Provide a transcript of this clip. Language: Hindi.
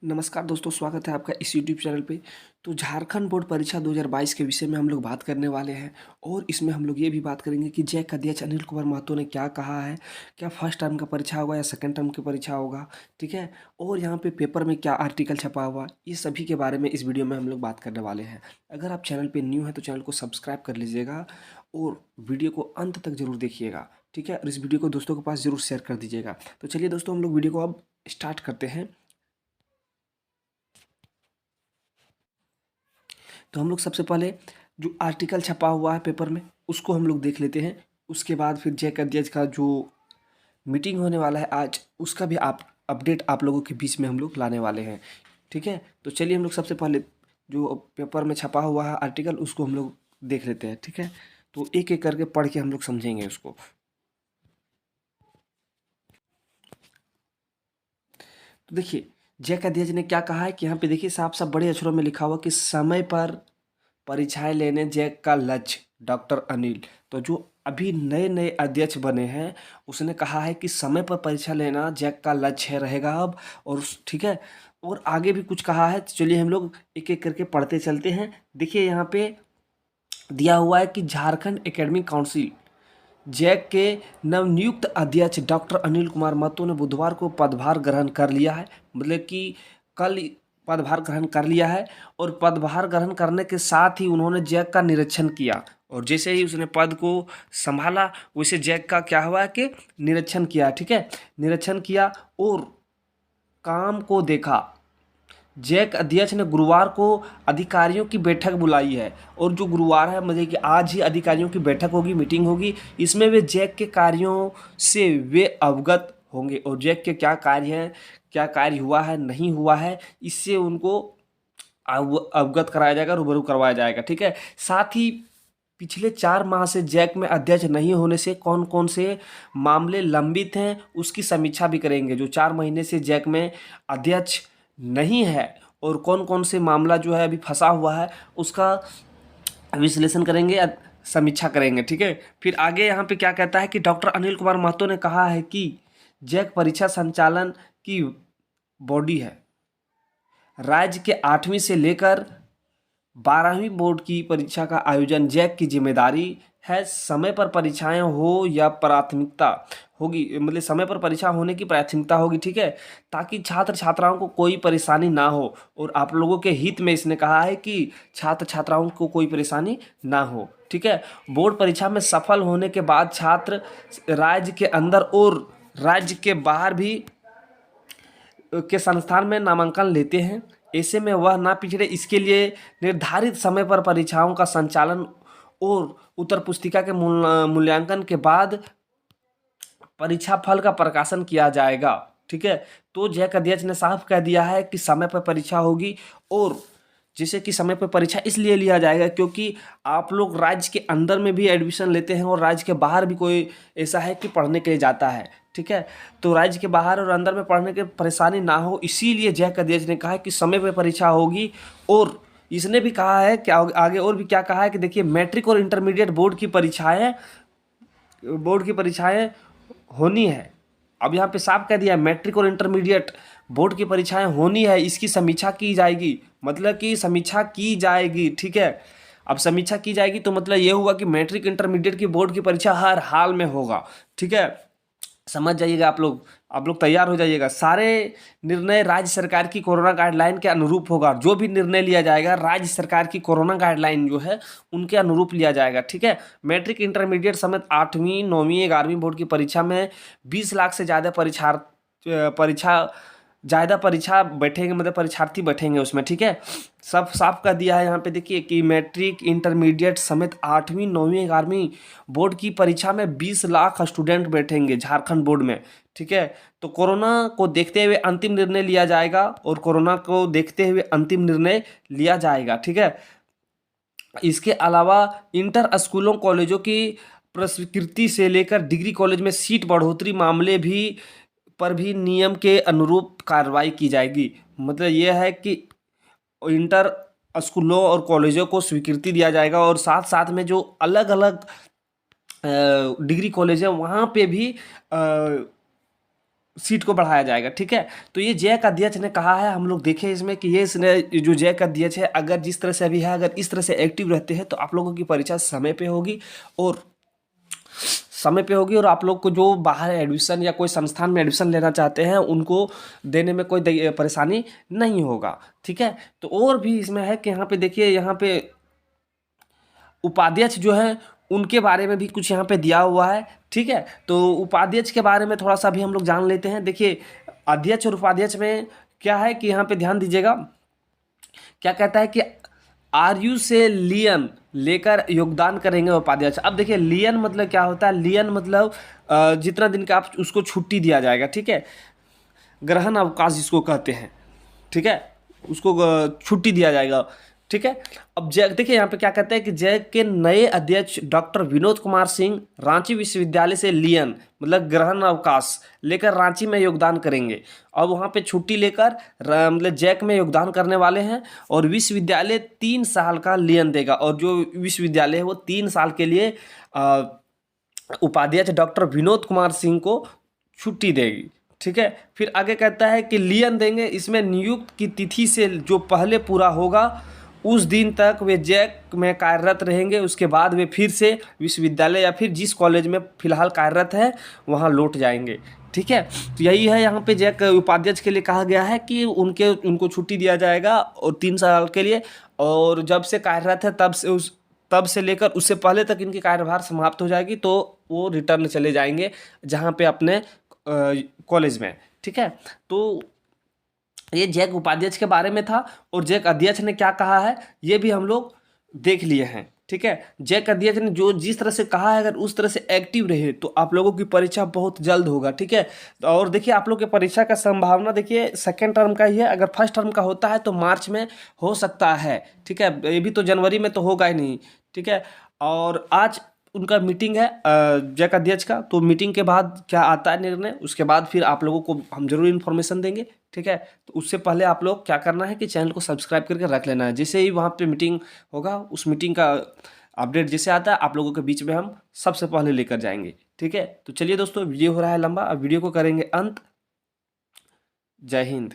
नमस्कार दोस्तों, स्वागत है आपका इस यूट्यूब चैनल पे। तो झारखंड बोर्ड परीक्षा 2022 के विषय में हम लोग बात करने वाले हैं और इसमें हम लोग ये भी बात करेंगे कि जैक अध्यक्ष अनिल कुमार महतो ने क्या कहा है। क्या फर्स्ट टर्म का परीक्षा होगा या सेकंड टर्म की परीक्षा होगा, ठीक है। और यहाँ पे पेपर में क्या आर्टिकल छपा हुआ, ये सभी के बारे में इस वीडियो में हम लोग बात करने वाले हैं। अगर आप चैनल पर न्यू हैं तो चैनल को सब्सक्राइब कर लीजिएगा और वीडियो को अंत तक जरूर देखिएगा, ठीक है। और इस वीडियो को दोस्तों के पास जरूर शेयर कर दीजिएगा। तो चलिए दोस्तों, हम लोग वीडियो को अब स्टार्ट करते हैं। तो हम लोग सबसे पहले जो आर्टिकल छपा हुआ है पेपर में उसको हम लोग देख लेते हैं। उसके बाद फिर जैक अध्यक्ष का जो मीटिंग होने वाला है आज, उसका भी आप अपडेट आप लोगों के बीच में हम लोग लाने वाले हैं, ठीक है। तो चलिए हम लोग सबसे पहले जो पेपर में छपा हुआ है आर्टिकल उसको हम लोग देख लेते हैं, ठीक है। तो एक एक करके पढ़ के हम लोग समझेंगे उसको। तो देखिए, जैक अध्यक्ष ने क्या कहा है कि यहाँ पे देखिए साफ साफ बड़े अक्षरों में लिखा हुआ कि समय पर परीक्षाएं लेने जैक का लक्ष्य, डॉक्टर अनिल। तो जो अभी नए नए अध्यक्ष बने हैं उसने कहा है कि समय पर परीक्षा लेना जैक का लक्ष्य रहेगा अब। और ठीक है, और आगे भी कुछ कहा है। तो चलिए हम लोग एक एक करके पढ़ते चलते हैं। देखिए यहाँ पे दिया हुआ है कि झारखंड एकेडमिक काउंसिल जैक के नवनियुक्त अध्यक्ष डॉक्टर अनिल कुमार महतो ने बुधवार को पदभार ग्रहण कर लिया है। मतलब कि कल पदभार ग्रहण कर लिया है और पदभार ग्रहण करने के साथ ही उन्होंने जैक का निरीक्षण किया। और जैसे ही उसने पद को संभाला वैसे जैक का क्या हुआ कि निरीक्षण किया, ठीक है। निरीक्षण किया और काम को देखा। जैक अध्यक्ष ने गुरुवार को अधिकारियों की बैठक बुलाई है और जो गुरुवार है मतलब कि आज ही अधिकारियों की बैठक होगी, मीटिंग होगी। इसमें वे जैक के कार्यों से वे अवगत होंगे और जैक के क्या कार्य हैं, क्या कार्य हुआ है नहीं हुआ है, इससे उनको अवगत कराया जाएगा, रूबरू करवाया जाएगा, ठीक है। साथ ही पिछले 4 माह से जैक में अध्यक्ष नहीं होने से कौन कौन से मामले लंबित हैं उसकी समीक्षा भी करेंगे। जो 4 महीने से जैक में अध्यक्ष नहीं है और कौन कौन से मामला जो है अभी फंसा हुआ है उसका विश्लेषण करेंगे या समीक्षा करेंगे, ठीक है। फिर आगे यहाँ पे क्या कहता है कि डॉक्टर अनिल कुमार महतो ने कहा है कि जैक परीक्षा संचालन की बॉडी है। राज्य के 8वीं से लेकर 12वीं बोर्ड की परीक्षा का आयोजन जैक की जिम्मेदारी है। समय पर परीक्षाएं हो या प्राथमिकता होगी, मतलब समय पर परीक्षा होने की प्राथमिकता होगी, ठीक है, ताकि छात्र छात्राओं को कोई परेशानी ना हो। और आप लोगों के हित में इसने कहा है कि छात्र छात्राओं को कोई परेशानी ना हो, ठीक है। बोर्ड परीक्षा में सफल होने के बाद छात्र राज्य के अंदर और राज्य के बाहर भी के संस्थान में नामांकन लेते हैं। ऐसे में वह ना पिछड़े, इसके लिए निर्धारित समय पर परीक्षाओं का संचालन और उत्तर पुस्तिका के मूल्यांकन के बाद परीक्षा फल का प्रकाशन किया जाएगा, ठीक है। तो जैक अध्यक्ष ने साफ कह दिया है कि समय पर परीक्षा होगी और जैसे कि समय पर परीक्षा इसलिए लिया जाएगा क्योंकि आप लोग राज्य के अंदर में भी एडमिशन लेते हैं और राज्य के बाहर भी कोई ऐसा है कि पढ़ने के लिए जाता है, ठीक है। तो राज्य के बाहर और अंदर में पढ़ने की परेशानी ना हो, इसीलिए जैक अध्यक्ष ने कहा है कि समय पर परीक्षा होगी। और इसने भी कहा है कि आगे और भी क्या कहा है कि देखिए मैट्रिक और इंटरमीडिएट बोर्ड की परीक्षाएं होनी है। अब यहाँ पे साफ कह दिया मैट्रिक और इंटरमीडिएट बोर्ड की परीक्षाएं होनी है, इसकी समीक्षा की जाएगी। मतलब कि समीक्षा की जाएगी, ठीक है। अब समीक्षा की जाएगी तो मतलब ये हुआ कि मैट्रिक इंटरमीडिएट की बोर्ड की परीक्षा हर हाल में होगा, ठीक है। समझ जाइएगा आप लोग तैयार हो जाइएगा। सारे निर्णय राज्य सरकार की कोरोना गाइडलाइन के अनुरूप होगा। जो भी निर्णय लिया जाएगा राज्य सरकार की कोरोना गाइडलाइन जो है उनके अनुरूप लिया जाएगा, ठीक है। मैट्रिक इंटरमीडिएट समेत 8वीं 9वीं 11वीं बोर्ड की परीक्षा में 20 लाख से ज़्यादा परीक्षा बैठेंगे, मतलब परीक्षार्थी बैठेंगे उसमें, ठीक है। सब साफ कर दिया है यहाँ पे देखिए कि मैट्रिक इंटरमीडिएट समेत 8वीं 9वीं 11वीं बोर्ड की परीक्षा में 20 लाख स्टूडेंट बैठेंगे झारखंड बोर्ड में, ठीक है। तो कोरोना को देखते हुए अंतिम निर्णय लिया जाएगा और कोरोना को देखते हुए अंतिम निर्णय लिया जाएगा, ठीक है। इसके अलावा इंटर स्कूलों कॉलेजों की प्रस्वीकृति से लेकर डिग्री कॉलेज में सीट बढ़ोतरी मामले पर भी नियम के अनुरूप कार्रवाई की जाएगी। मतलब यह है कि इंटर स्कूलों और कॉलेजों को स्वीकृति दिया जाएगा और साथ साथ में जो अलग अलग डिग्री कॉलेज है वहाँ पे भी सीट को बढ़ाया जाएगा। ठीक है, तो ये जैक अध्यक्ष ने कहा है, हम लोग देखें इसमें कि ये इसने जो जैक अध्यक्ष है, अगर जिस तरह से अभी है, अगर इस तरह से एक्टिव रहते हैं तो आप लोगों की परीक्षा समय पे होगी और आप लोग को जो बाहर एडमिशन या कोई संस्थान में एडमिशन लेना चाहते हैं उनको देने में कोई परेशानी नहीं होगा। ठीक है, तो और भी इसमें है कि यहाँ पे देखिए, यहाँ पे उपाध्यक्ष जो है उनके बारे में भी कुछ यहाँ पे दिया हुआ है। ठीक है, तो उपाध्यक्ष के बारे में थोड़ा सा भी हम लोग जान लेते हैं। देखिए, अध्यक्ष और उपाध्यक्ष में क्या है कि यहाँ पे ध्यान दीजिएगा, क्या कहता है कि आरयू से लियन लेकर योगदान करेंगे उपाध्यक्ष। अब देखिए, लियन मतलब क्या होता है? लियन मतलब जितना दिन का आप उसको छुट्टी दिया जाएगा। ठीक है, ग्रहण अवकाश जिसको कहते हैं। ठीक है, उसको छुट्टी दिया जाएगा। ठीक है, अब जैक देखिए यहाँ पे क्या कहते हैं कि जैक के नए अध्यक्ष डॉक्टर विनोद कुमार सिंह रांची विश्वविद्यालय से लियन मतलब ग्रहण अवकाश लेकर रांची में योगदान करेंगे और वहाँ पे छुट्टी लेकर मतलब जैक में योगदान करने वाले हैं। और विश्वविद्यालय 3 साल का लियन देगा और जो विश्वविद्यालय है वो 3 साल के लिए उपाध्यक्ष डॉक्टर विनोद कुमार सिंह को छुट्टी देगी। ठीक है, फिर आगे कहता है कि लियन देंगे, इसमें नियुक्त की तिथि से जो पहले पूरा होगा उस दिन तक वे जैक में कार्यरत रहेंगे। उसके बाद वे फिर से विश्वविद्यालय या फिर जिस कॉलेज में फिलहाल कार्यरत है वहाँ लौट जाएंगे। ठीक है, तो यही है यहाँ पे जैक उपाध्यक्ष के लिए कहा गया है कि उनको छुट्टी दिया जाएगा और 3 साल के लिए, और जब से कार्यरत है तब से लेकर उससे पहले तक इनकी कार्यभार समाप्त हो जाएगी तो वो रिटर्न चले जाएंगे जहाँ पे अपने कॉलेज में। ठीक है, तो ये जैक उपाध्यक्ष के बारे में था और जैक अध्यक्ष ने क्या कहा है ये भी हम लोग देख लिए हैं। ठीक है, जैक अध्यक्ष ने जो जिस तरह से कहा है अगर उस तरह से एक्टिव रहे तो आप लोगों की परीक्षा बहुत जल्द होगा। ठीक है, तो और देखिए आप लोग के परीक्षा का संभावना देखिए सेकेंड टर्म का ही है, अगर फर्स्ट टर्म का होता है तो मार्च में हो सकता है। ठीक है, ये भी तो जनवरी में तो होगा ही नहीं। ठीक है, और आज उनका मीटिंग है जैक अध्यक्ष का, तो मीटिंग के बाद क्या आता है निर्णय उसके बाद फिर आप लोगों को हम जरूर इन्फॉर्मेशन देंगे। ठीक है, तो उससे पहले आप लोग क्या करना है कि चैनल को सब्सक्राइब करके रख लेना है, जैसे ही वहाँ पे मीटिंग होगा उस मीटिंग का अपडेट जैसे आता है आप लोगों के बीच में हम सबसे पहले लेकर जाएंगे। ठीक है, तो चलिए दोस्तों, वीडियो हो रहा है लंबा, अब वीडियो को करेंगे अंत। जय हिंद।